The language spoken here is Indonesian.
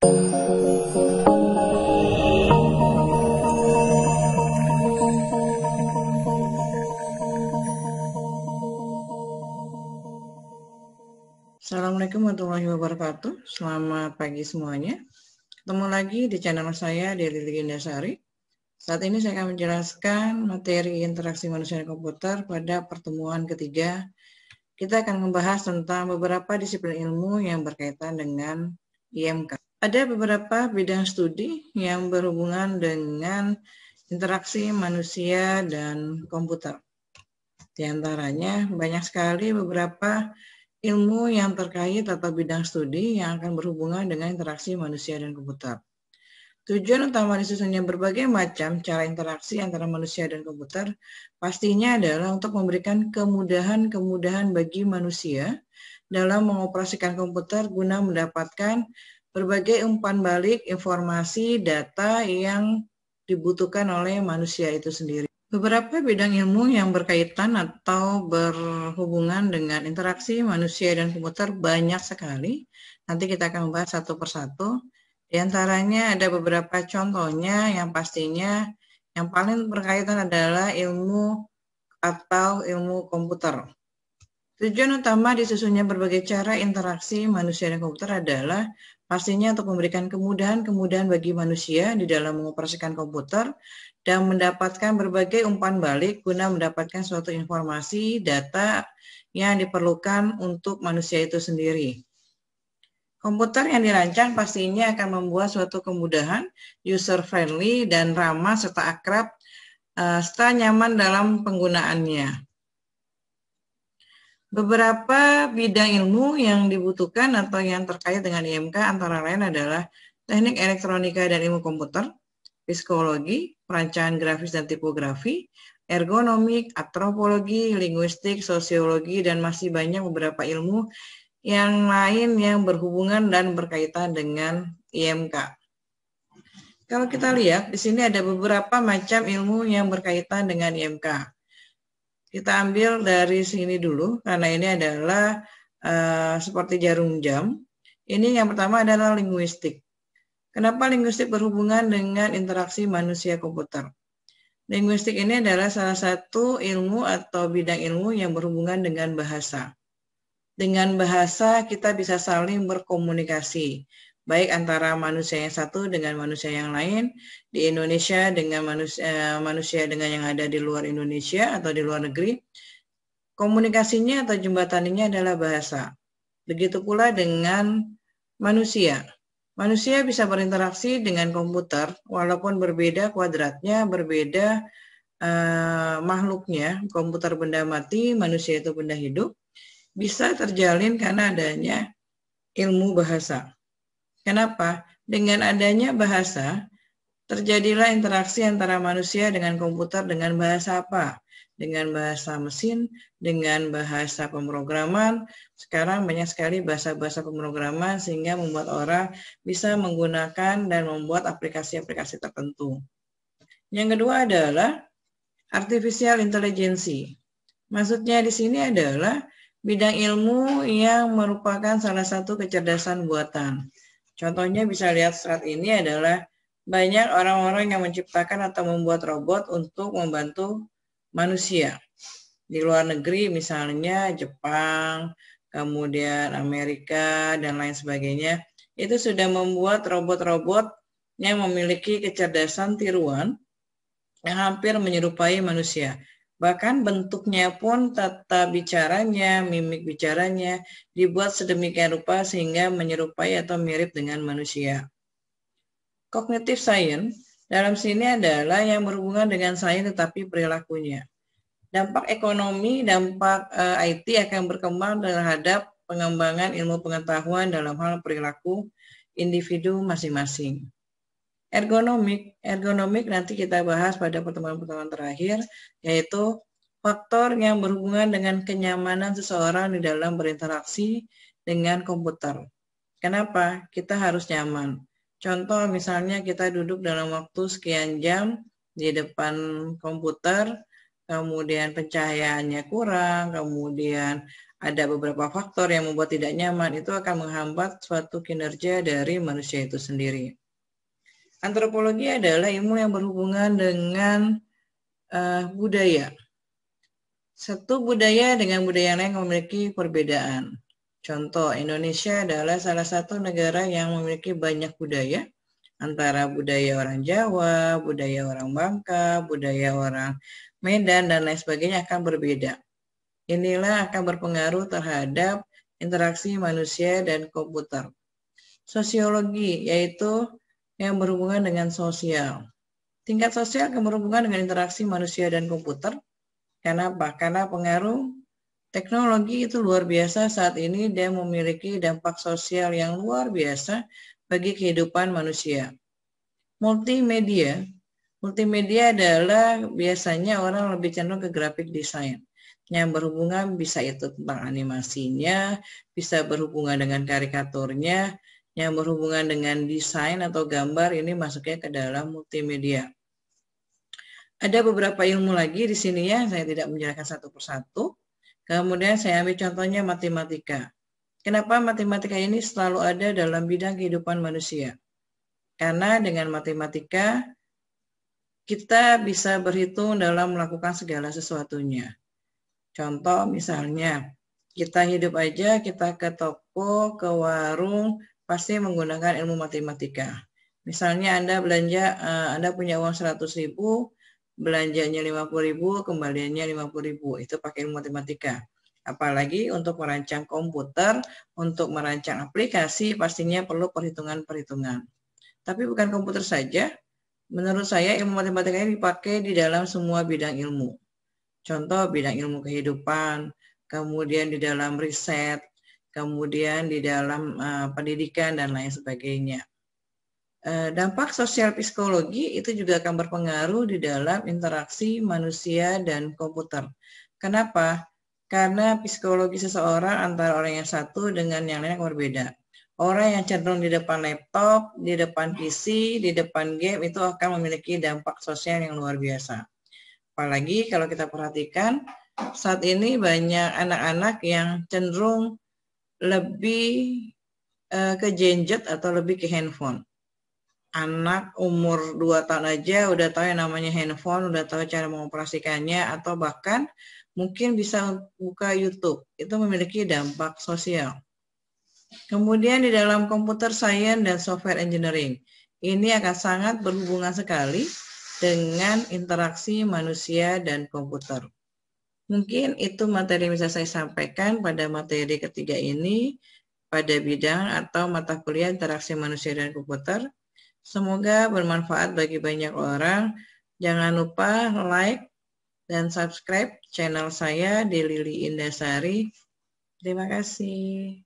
Assalamualaikum warahmatullahi wabarakatuh. Selamat pagi semuanya. Ketemu lagi di channel saya, Deli Legendasari. Saat ini saya akan menjelaskan materi interaksi manusia dan komputer pada pertemuan ketiga. Kita akan membahas tentang beberapa disiplin ilmu yang berkaitan dengan IMK. Ada beberapa bidang studi yang berhubungan dengan interaksi manusia dan komputer. Di antaranya banyak sekali beberapa ilmu yang terkait atau bidang studi yang akan berhubungan dengan interaksi manusia dan komputer. Tujuan utama disusunnya berbagai macam cara interaksi antara manusia dan komputer pastinya adalah untuk memberikan kemudahan-kemudahan bagi manusia dalam mengoperasikan komputer guna mendapatkan berbagai umpan balik informasi data yang dibutuhkan oleh manusia itu sendiri. Beberapa bidang ilmu yang berkaitan atau berhubungan dengan interaksi manusia dan komputer banyak sekali. Nanti kita akan membahas satu persatu. Di antaranya ada beberapa contohnya yang pastinya yang paling berkaitan adalah ilmu atau ilmu komputer. Tujuan utama disusunnya berbagai cara interaksi manusia dan komputer adalah pastinya untuk memberikan kemudahan-kemudahan bagi manusia di dalam mengoperasikan komputer dan mendapatkan berbagai umpan balik guna mendapatkan suatu informasi, data yang diperlukan untuk manusia itu sendiri. Komputer yang dirancang pastinya akan membuat suatu kemudahan, user-friendly, dan ramah serta akrab, serta nyaman dalam penggunaannya. Beberapa bidang ilmu yang dibutuhkan atau yang terkait dengan IMK antara lain adalah teknik elektronika dan ilmu komputer, psikologi, perancangan grafis dan tipografi, ergonomik, antropologi, linguistik, sosiologi, dan masih banyak beberapa ilmu yang lain yang berhubungan dan berkaitan dengan IMK. Kalau kita lihat, di sini ada beberapa macam ilmu yang berkaitan dengan IMK. Kita ambil dari sini dulu, karena ini adalah seperti jarum jam. Ini yang pertama adalah linguistik. Kenapa linguistik berhubungan dengan interaksi manusia komputer? Linguistik ini adalah salah satu ilmu atau bidang ilmu yang berhubungan dengan bahasa. Dengan bahasa kita bisa saling berkomunikasi, baik antara manusia yang satu dengan manusia yang lain, di Indonesia dengan manusia dengan yang ada di luar Indonesia atau di luar negeri. Komunikasinya atau jembatannya adalah bahasa. Begitu pula dengan manusia. Manusia bisa berinteraksi dengan komputer walaupun berbeda kuadratnya, berbeda makhluknya. Komputer benda mati, manusia itu benda hidup. Bisa terjalin karena adanya ilmu bahasa. Kenapa? Dengan adanya bahasa, terjadilah interaksi antara manusia dengan komputer dengan bahasa apa? Dengan bahasa mesin, dengan bahasa pemrograman. Sekarang banyak sekali bahasa-bahasa pemrograman sehingga membuat orang bisa menggunakan dan membuat aplikasi-aplikasi tertentu. Yang kedua adalah artificial intelligence. Maksudnya di sini adalah bidang ilmu yang merupakan salah satu kecerdasan buatan. Contohnya bisa lihat saat ini adalah banyak orang-orang yang menciptakan atau membuat robot untuk membantu manusia. Di luar negeri misalnya Jepang, kemudian Amerika, dan lain sebagainya, itu sudah membuat robot-robot yang memiliki kecerdasan tiruan yang hampir menyerupai manusia. Bahkan bentuknya pun tata bicaranya, mimik bicaranya dibuat sedemikian rupa sehingga menyerupai atau mirip dengan manusia. Cognitive science dalam sini adalah yang berhubungan dengan sains tetapi perilakunya. Dampak ekonomi, dampak IT akan berkembang terhadap pengembangan ilmu pengetahuan dalam hal perilaku individu masing-masing. Ergonomik nanti kita bahas pada pertemuan-pertemuan terakhir, yaitu faktor yang berhubungan dengan kenyamanan seseorang di dalam berinteraksi dengan komputer. Kenapa? Kita harus nyaman. Contoh misalnya kita duduk dalam waktu sekian jam di depan komputer, kemudian pencahayaannya kurang, kemudian ada beberapa faktor yang membuat tidak nyaman, itu akan menghambat suatu kinerja dari manusia itu sendiri. Antropologi adalah ilmu yang berhubungan dengan budaya. Satu budaya dengan budaya lain memiliki perbedaan. Contoh, Indonesia adalah salah satu negara yang memiliki banyak budaya, antara budaya orang Jawa, budaya orang Bangka, budaya orang Medan, dan lain sebagainya akan berbeda. Inilah akan berpengaruh terhadap interaksi manusia dan komputer. Sosiologi, yaitu yang berhubungan dengan sosial. Tingkat sosial akan berhubungan dengan interaksi manusia dan komputer. Kenapa? Karena pengaruh teknologi itu luar biasa saat ini dan memiliki dampak sosial yang luar biasa bagi kehidupan manusia. Multimedia adalah biasanya orang lebih cenderung ke graphic design yang berhubungan, bisa itu tentang animasinya, bisa berhubungan dengan karikaturnya, yang berhubungan dengan desain atau gambar, ini masuknya ke dalam multimedia. Ada beberapa ilmu lagi di sini ya, saya tidak menjelaskan satu persatu. Kemudian saya ambil contohnya matematika. Kenapa matematika ini selalu ada dalam bidang kehidupan manusia? Karena dengan matematika kita bisa berhitung dalam melakukan segala sesuatunya. Contoh misalnya, kita hidup aja, kita ke toko, ke warung, pasti menggunakan ilmu matematika. Misalnya Anda belanja, Anda punya uang 100.000, belanjanya 50.000, kembaliannya 50.000, itu pakai ilmu matematika. Apalagi untuk merancang komputer, untuk merancang aplikasi, pastinya perlu perhitungan-perhitungan. Tapi bukan komputer saja, menurut saya ilmu matematika ini dipakai di dalam semua bidang ilmu. Contoh bidang ilmu kehidupan, kemudian di dalam riset, kemudian di dalam pendidikan dan lain sebagainya. Dampak sosial psikologi itu juga akan berpengaruh di dalam interaksi manusia dan komputer. Kenapa? Karena psikologi seseorang antara orang yang satu dengan yang lain akan berbeda. Orang yang cenderung di depan laptop, di depan PC, di depan game itu akan memiliki dampak sosial yang luar biasa. Apalagi kalau kita perhatikan saat ini banyak anak-anak yang cenderung lebih ke gadget atau lebih ke handphone. Anak umur 2 tahun aja udah tahu yang namanya handphone, udah tahu cara mengoperasikannya, atau bahkan mungkin bisa buka YouTube. Itu memiliki dampak sosial. Kemudian di dalam computer science dan software engineering, ini akan sangat berhubungan sekali dengan interaksi manusia dan komputer. Mungkin itu materi yang bisa saya sampaikan pada materi ketiga ini pada bidang atau mata kuliah interaksi manusia dan komputer. Semoga bermanfaat bagi banyak orang. Jangan lupa like dan subscribe channel saya di Lili Indasari. Terima kasih.